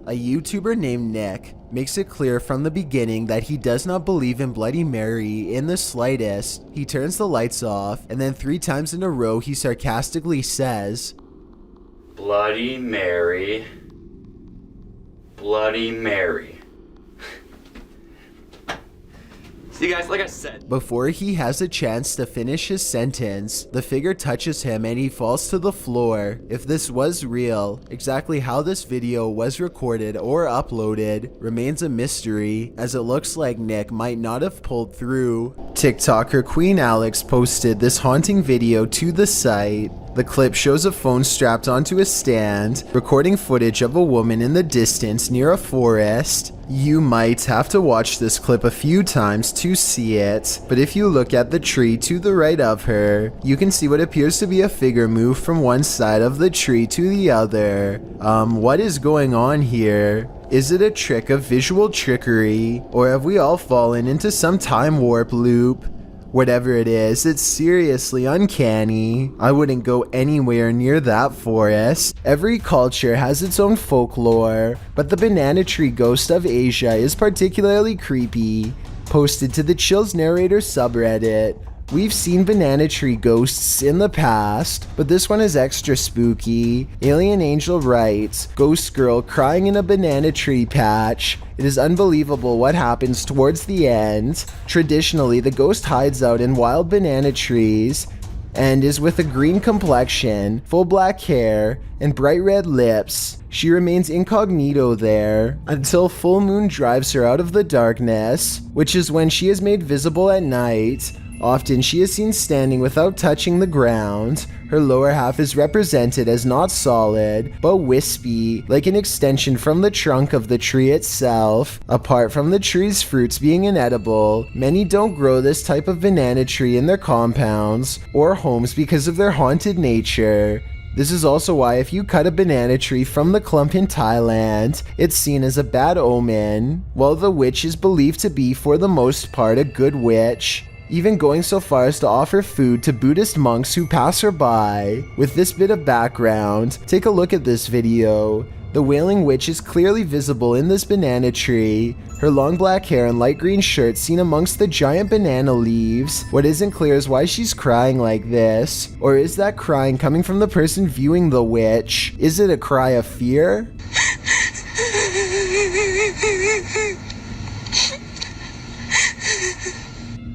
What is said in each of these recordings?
A YouTuber named Nick makes it clear from the beginning that he does not believe in Bloody Mary in the slightest. He turns the lights off, and then 3 times in a row he sarcastically says, Bloody Mary, Bloody Mary. See guys, like I said. Before he has a chance to finish his sentence, the figure touches him and he falls to the floor. If this was real, exactly how this video was recorded or uploaded remains a mystery, as it looks like Nick might not have pulled through. TikToker Queen Alex posted this haunting video to the site. The clip shows a phone strapped onto a stand, recording footage of a woman in the distance near a forest. You might have to watch this clip a few times to see it, but if you look at the tree to the right of her, you can see what appears to be a figure move from one side of the tree to the other. What is going on here? Is it a trick of visual trickery, or have we all fallen into some time warp loop? Whatever it is, it's seriously uncanny. I wouldn't go anywhere near that forest. Every culture has its own folklore, but the banana tree ghost of Asia is particularly creepy. Posted to the Chills Narrator subreddit. We've seen banana tree ghosts in the past, but this one is extra spooky. Alien Angel writes, Ghost girl crying in a banana tree patch. It is unbelievable what happens towards the end. Traditionally, the ghost hides out in wild banana trees and is with a green complexion, full black hair, and bright red lips. She remains incognito there until full moon drives her out of the darkness, which is when she is made visible at night. Often she is seen standing without touching the ground. Her lower half is represented as not solid, but wispy, like an extension from the trunk of the tree itself. Apart from the tree's fruits being inedible, many don't grow this type of banana tree in their compounds or homes because of their haunted nature. This is also why if you cut a banana tree from the clump in Thailand, it's seen as a bad omen, while the witch is believed to be for the most part a good witch, even going so far as to offer food to Buddhist monks who pass her by. With this bit of background, take a look at this video. The Wailing Witch is clearly visible in this banana tree, her long black hair and light green shirt seen amongst the giant banana leaves. What isn't clear is why she's crying like this, or is that crying coming from the person viewing the witch? Is it a cry of fear?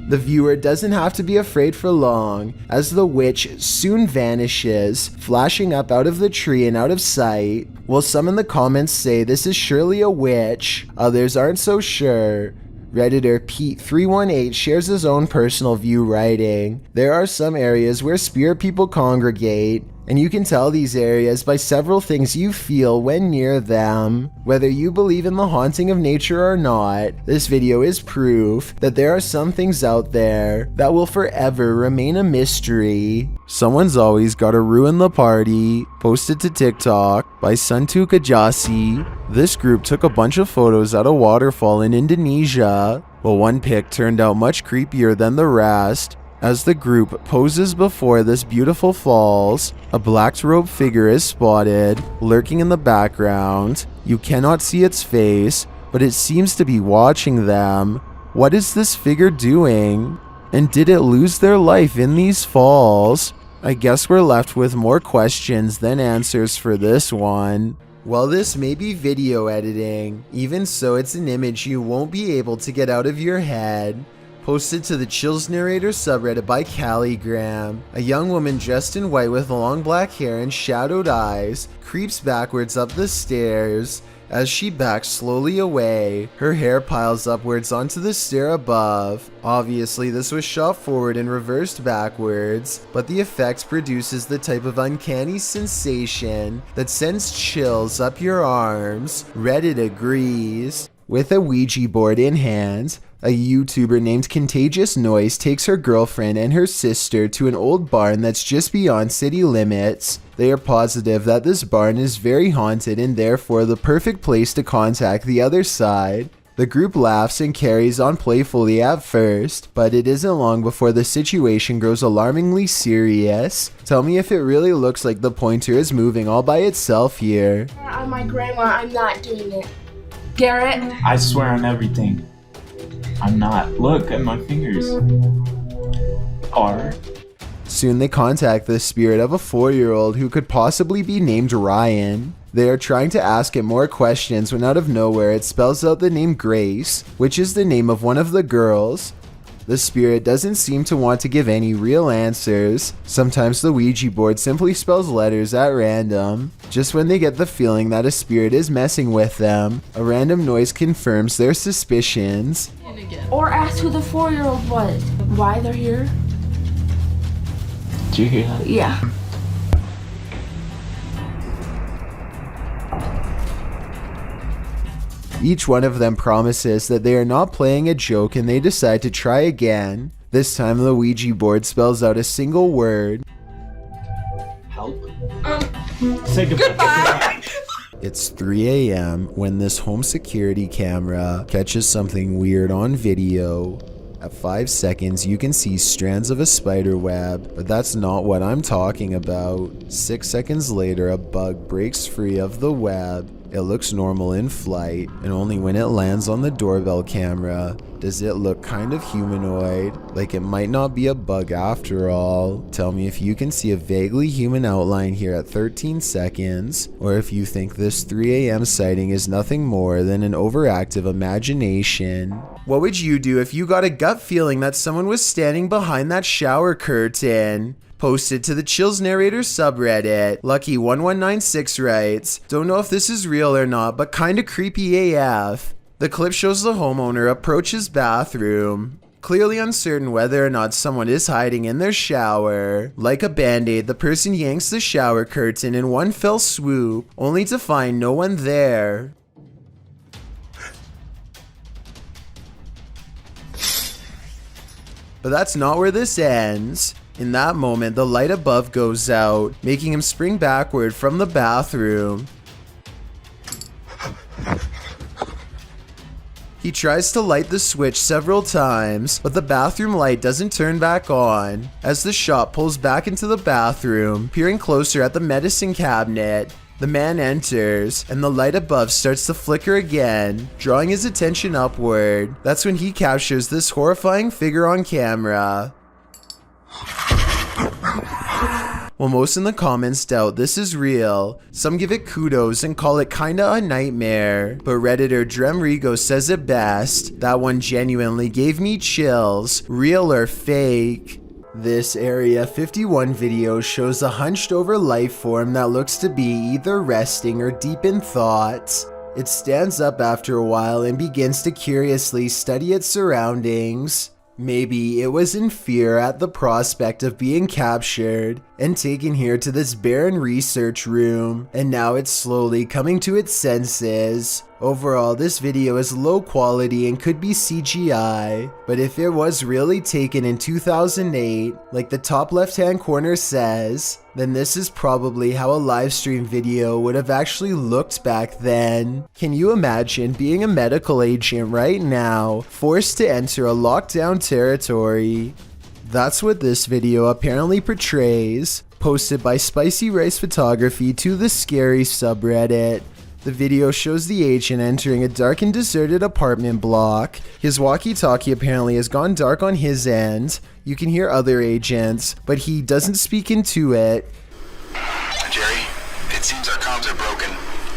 The viewer doesn't have to be afraid for long, as the witch soon vanishes, flashing up out of the tree and out of sight. While some in the comments say this is surely a witch, others aren't so sure. Redditor Pete318 shares his own personal view, writing, There are some areas where spirit people congregate, and you can tell these areas by several things you feel when near them. Whether you believe in the haunting of nature or not, this video is proof that there are some things out there that will forever remain a mystery. Someone's always gotta ruin the party. Posted to TikTok by Suntuk Ajasi. This group took a bunch of photos at a waterfall in Indonesia, but one pic turned out much creepier than the rest. As the group poses before this beautiful falls, a black robed figure is spotted, lurking in the background. You cannot see its face, but it seems to be watching them. What is this figure doing? And did it lose their life in these falls? I guess we're left with more questions than answers for this one. While this may be video editing, even so it's an image you won't be able to get out of your head. Posted to the Chills Narrator subreddit by Calligram. A young woman dressed in white with long black hair and shadowed eyes creeps backwards up the stairs. As she backs slowly away, her hair piles upwards onto the stair above. Obviously, this was shot forward and reversed backwards, but the effect produces the type of uncanny sensation that sends chills up your arms. Reddit agrees. With a Ouija board in hand, a YouTuber named Contagious Noise takes her girlfriend and her sister to an old barn that's just beyond city limits. They are positive that this barn is very haunted and therefore the perfect place to contact the other side. The group laughs and carries on playfully at first, but it isn't long before the situation grows alarmingly serious. Tell me if it really looks like the pointer is moving all by itself here. On my grandma, I'm not doing it. Garrett? I swear on everything. I'm not. Look at my fingers. R. Soon they contact the spirit of a 4-year-old who could possibly be named Ryan. They are trying to ask it more questions when out of nowhere it spells out the name Grace, which is the name of one of the girls. The spirit doesn't seem to want to give any real answers. Sometimes the Ouija board simply spells letters at random. Just when they get the feeling that a spirit is messing with them, a random noise confirms their suspicions. Or ask who the 4-year-old was. Why they're here? Did you hear that? Yeah. Each one of them promises that they are not playing a joke and they decide to try again. This time the Ouija board spells out a single word. Help. Say goodbye. It's 3 a.m. when this home security camera catches something weird on video. At 5 seconds, you can see strands of a spider web, but that's not what I'm talking about. 6 seconds later, a bug breaks free of the web. It looks normal in flight, and only when it lands on the doorbell camera does it look kind of humanoid, like it might not be a bug after all. Tell me if you can see a vaguely human outline here at 13 seconds, or if you think this 3 a.m. sighting is nothing more than an overactive imagination. What would you do if you got a gut feeling that someone was standing behind that shower curtain? Posted to the Chills Narrator subreddit, Lucky1196 writes, "Don't know if this is real or not, but kinda creepy AF." The clip shows the homeowner approach his bathroom, clearly uncertain whether or not someone is hiding in their shower. Like a band-aid, the person yanks the shower curtain in one fell swoop, only to find no one there. But that's not where this ends. In that moment, the light above goes out, making him spring backward from the bathroom. He tries to light the switch several times, but the bathroom light doesn't turn back on. As the shot pulls back into the bathroom, peering closer at the medicine cabinet, the man enters, and the light above starts to flicker again, drawing his attention upward. That's when he captures this horrifying figure on camera. While most in the comments doubt this is real, some give it kudos and call it kinda a nightmare, but Redditor Dremrigo says it best, "That one genuinely gave me chills, real or fake." This Area 51 video shows a hunched over life form that looks to be either resting or deep in thought. It stands up after a while and begins to curiously study its surroundings. Maybe it was in fear at the prospect of being captured and taken here to this barren research room, and now it's slowly coming to its senses. Overall, this video is low quality and could be CGI, but if it was really taken in 2008, like the top left hand corner says, then this is probably how a live stream video would have actually looked back then. Can you imagine being a medical agent right now, forced to enter a lockdown territory? That's what this video apparently portrays, posted by Spicy Rice Photography to the Scary subreddit. The video shows the agent entering a dark and deserted apartment block. His walkie-talkie apparently has gone dark on his end. You can hear other agents, but he doesn't speak into it. Jerry, it seems our comms are broken.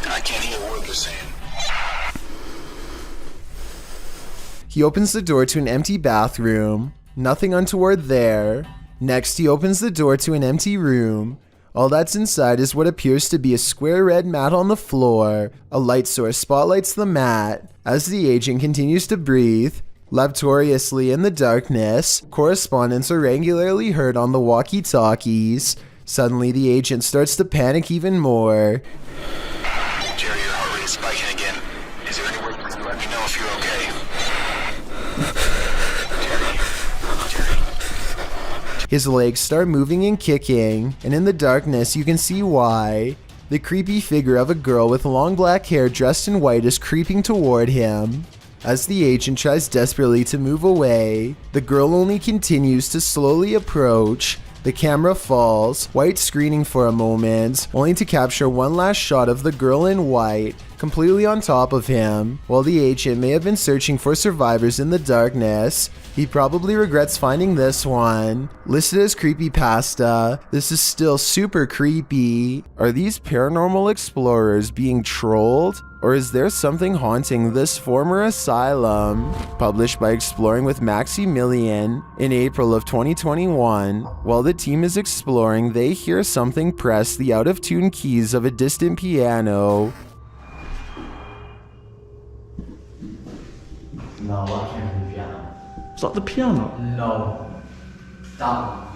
I can't hear a word they're saying. He opens the door to an empty bathroom. Nothing untoward there. Next, he opens the door to an empty room. All that's inside is what appears to be a square red mat on the floor. A light source spotlights the mat. As the agent continues to breathe laboriously in the darkness, correspondents are regularly heard on the walkie-talkies. Suddenly, the agent starts to panic even more. Jerry, your heart rate is spiking again. Is there any way you can let me know if you're okay? His legs start moving and kicking, and in the darkness you can see why. The creepy figure of a girl with long black hair dressed in white is creeping toward him. As the agent tries desperately to move away, the girl only continues to slowly approach. The camera falls, white screening for a moment, only to capture one last shot of the girl in white, completely on top of him. While the agent may have been searching for survivors in the darkness, he probably regrets finding this one. Listed as creepypasta, this is still super creepy. Are these paranormal explorers being trolled? Or is there something haunting this former asylum? Published by Exploring with Maximilian in April of 2021. While the team is exploring, they hear something press the out-of-tune keys of a distant piano. No, I can't do piano. Is that the piano? No. Stop.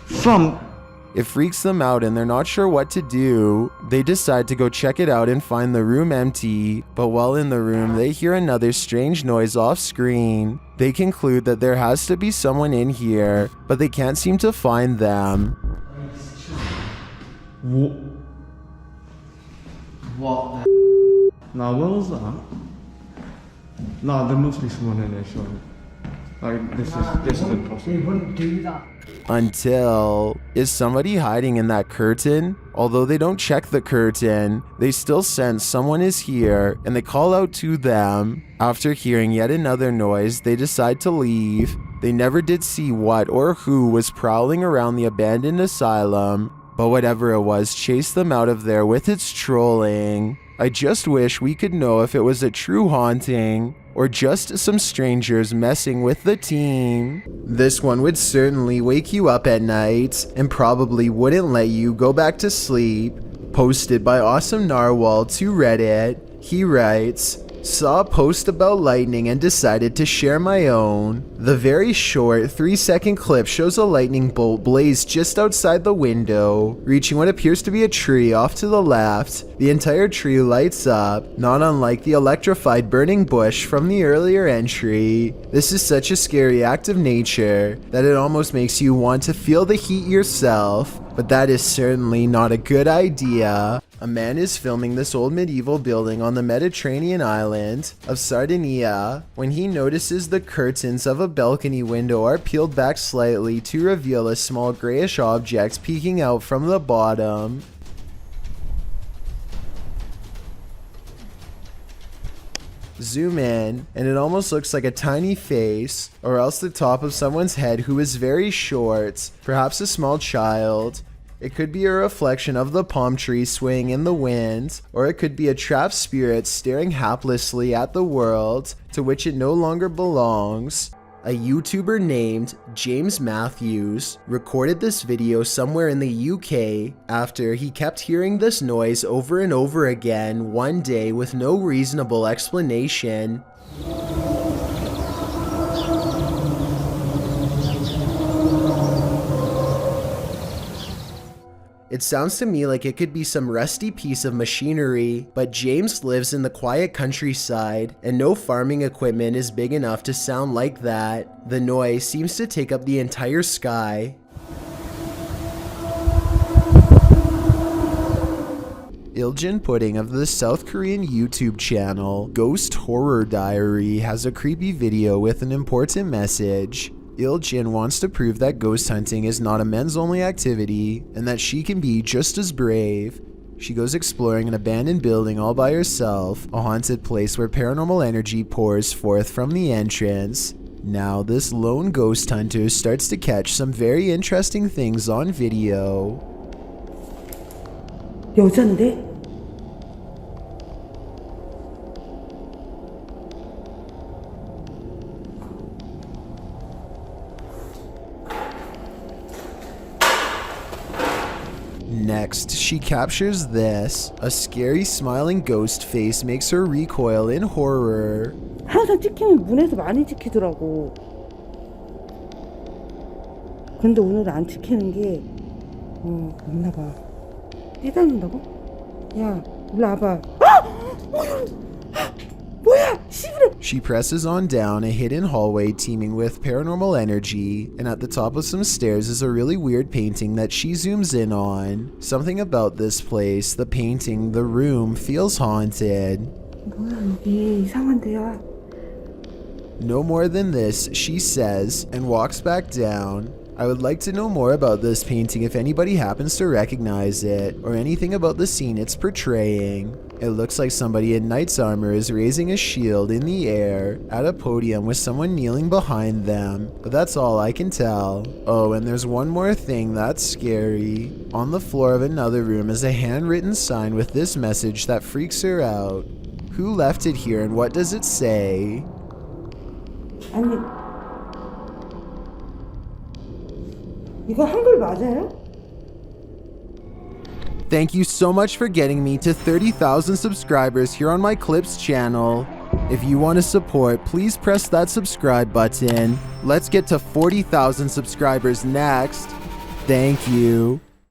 Fam, It freaks them out and they're not sure what to do. They decide to go check it out and find the room empty, but while in the room they hear another strange noise off screen. They conclude that there has to be someone in here, but they can't seem to find them. What? nah, what was that? Nah, there must be someone in there, surely. Like, this is They impossible. wouldn't do that. Until, is somebody hiding in that curtain? Although they don't check the curtain, they still sense someone is here and they call out to them. After hearing yet another noise, they decide to leave. They never did see what or who was prowling around the abandoned asylum, but whatever it was chased them out of there with its trolling. I just wish we could know if it was a true haunting or just some strangers messing with the team. This one would certainly wake you up at night and probably wouldn't let you go back to sleep. Posted by Awesome Narwhal to Reddit, he writes, "Saw a post about lightning and decided to share my own. The very short 3-second clip shows a lightning bolt blaze just outside the window, reaching what appears to be a tree off to the left. The entire tree lights up, not unlike the electrified burning bush from the earlier entry. This is such a scary act of nature that it almost makes you want to feel the heat yourself, but that is certainly not a good idea." A man is filming this old medieval building on the Mediterranean island of Sardinia when he notices the curtains of a balcony window are peeled back slightly to reveal a small grayish object peeking out from the bottom. Zoom in, and it almost looks like a tiny face, or else the top of someone's head who is very short, perhaps a small child. It could be a reflection of the palm tree swaying in the wind, or it could be a trapped spirit staring haplessly at the world to which it no longer belongs. A YouTuber named James Matthews recorded this video somewhere in the UK after he kept hearing this noise over and over again one day with no reasonable explanation. It sounds to me like it could be some rusty piece of machinery, but James lives in the quiet countryside, and no farming equipment is big enough to sound like that. The noise seems to take up the entire sky. Iljin Pudding of the South Korean YouTube channel Ghost Horror Diary has a creepy video with an important message. Iljin wants to prove that ghost hunting is not a men's only activity and that she can be just as brave. She goes exploring an abandoned building all by herself, a haunted place where paranormal energy pours forth from the entrance. Now this lone ghost hunter starts to catch some very interesting things on video. 여잔데? Next, she captures this. A scary smiling ghost face makes her recoil in horror. 항상 찍히면 문에서 많이 찍히더라고. 근데 오늘 안 찍히는 게 없나 봐. 뛰다닌다고? 야, 일로 와봐. 뭐야? 씨부레. She presses on down a hidden hallway teeming with paranormal energy, and at the top of some stairs is a really weird painting that she zooms in on. Something about this place, the painting, the room, feels haunted. 뭐야 여기 이상한데요. No more than this, she says, and walks back down. I would like to know more about this painting if anybody happens to recognize it, or anything about the scene it's portraying. It looks like somebody in knight's armor is raising a shield in the air at a podium with someone kneeling behind them, but that's all I can tell. Oh, and there's one more thing that's scary. On the floor of another room is a handwritten sign with this message that freaks her out. Who left it here and what does it say? 아니 이거 한글 맞아요? Thank you so much for getting me to 30,000 subscribers here on my Clips channel. If you want to support, please press that subscribe button. Let's get to 40,000 subscribers next. Thank you.